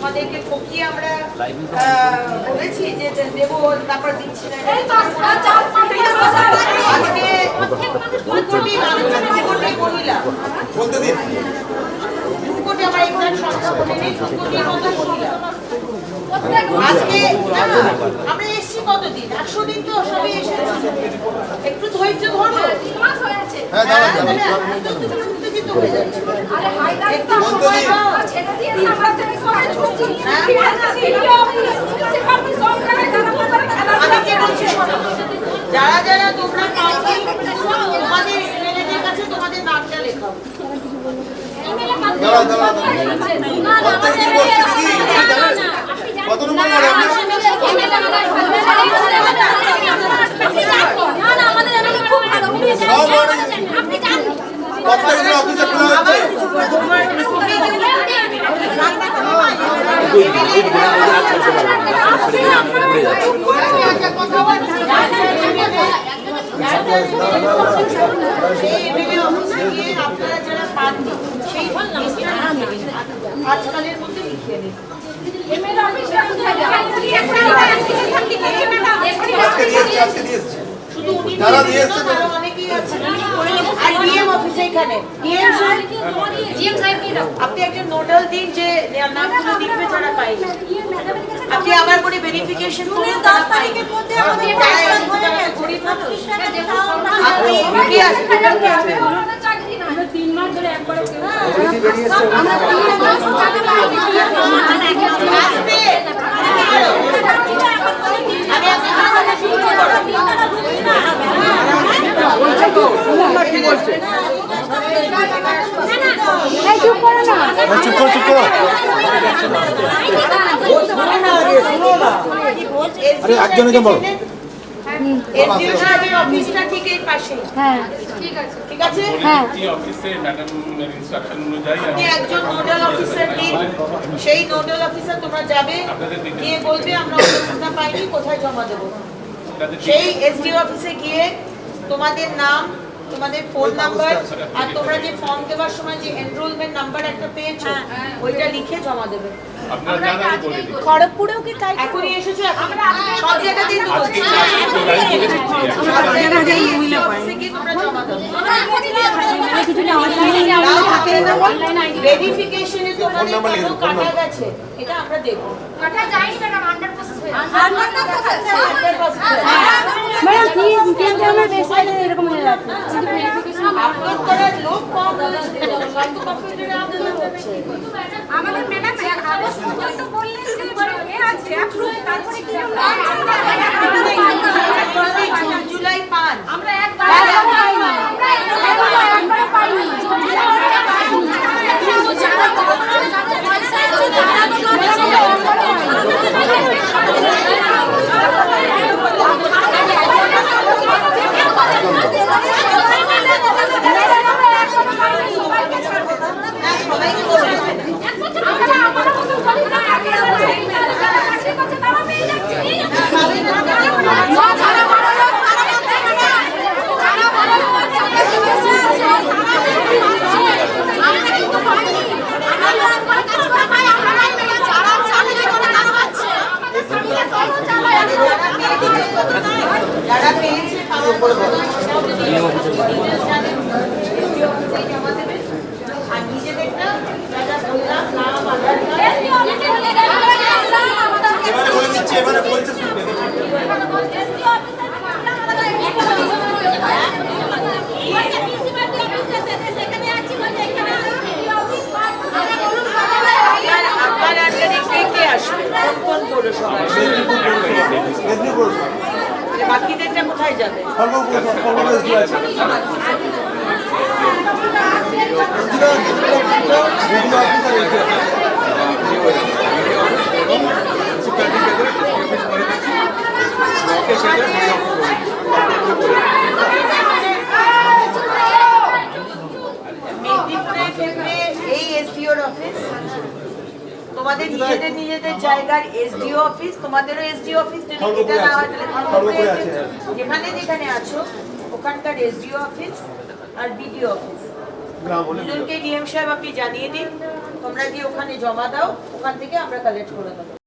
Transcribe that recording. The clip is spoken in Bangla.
তোমাদেরকে ঠকিয়ে আমরা বলেছি যে দেবো, তারপর দিচ্ছি না। আজকে 2 কোটি মহিলা বলতে দিন, 2 কোটি, আমার এক্সাক্ট সংখ্যা বলে নেই, 2 কোটির মতো মহিলা আজকে। আমরা এসছি কতদিন? 100 দিন তো সবই এসেছি, একটু ধৈর্য ধরো। উত্তেজিত হয়ে যাচ্ছে, একটু সময় দাও। আমি কি বলছি শোনো, যারা যারা তোমরা পাবে তোমাদের এমএলএদের কাছে তোমাদের নামটা লেখাও। আপনারা যারা পাননি সেই আজকালের মধ্যে লিখিয়ে নিন। আপনি একজন নোডাল দিন যে নামগুলো লিখবে যারা পাই। আপনি আবার করে ভেরিফিকেশন করুন তারা পাই। আপনি 3 মাস ধরে একবার একজনকে বলো। অফিসটা ঠিক এই পাশে। হ্যাঁ ঠিক আছে। হ্যাঁ আপনি একজন নোডাল অফিসার দিন, সেই নোডাল অফিসার তোমরা যাবে, গিয়ে বলবে আমরা অনুমোদন পাইনি, কোথায় জমা দেবো। সেই এসডিও অফিসে গিয়ে তোমাদের নাম, তোমাদের ফোন নাম্বার আর তোমরা যে ফর্ম দেওয়ার সময় যে এনরোলমেন্ট নাম্বার একটা পেয়েছো ওইটা লিখে জমা দেবে। খড়গপুরেও কি তাই? এখনই এসেছো? সব জায়গাতেই তো বলছি তোমরা জমা দেবো। ভেরিফিকেশনে তোমাদের কোনো কাটা গেছে এটা আমরা দেখবো। কাটা যায়নি ম্যাডাম, 100% হয়ে আছে। 100% এরকম হয়ে যাচ্ছে। আপলোড করার লোক কম হয়েছে, সব কম্পিউটারে আপলোড হচ্ছে। আমাদের ম্যাডাম কাগজ তো বললেন যে এ আছে অ্যাপ্রুভ, তারপরে কি হলো? জুলাই পান আমরা একবার পাইনি, আমরা পাইনি। যারা পেয়েছে আর নিজেদেরটা যারা বললাম নাম, আধার আপনার আন্ডারে কে আসবে, কোন পৌরসভা আসবে, বাকিদেরটা কোথায় যাবে? মেদিনীপুরে এই এসডিওর অফিস, তোমাদের নিজেদের জায়গার এসডিও অফিস, তোমাদেরও এসডিও অফিস, এটা না যেখানে যেখানে আছো ওখানকার এসডিও অফিস আর বিডিও অফিস। দুজনকে ডিএম সাহেব আপনি জানিয়ে দিন তোমরা গিয়ে ওখানে জমা দাও, ওখান থেকে আমরা কালেক্ট করে দেবো।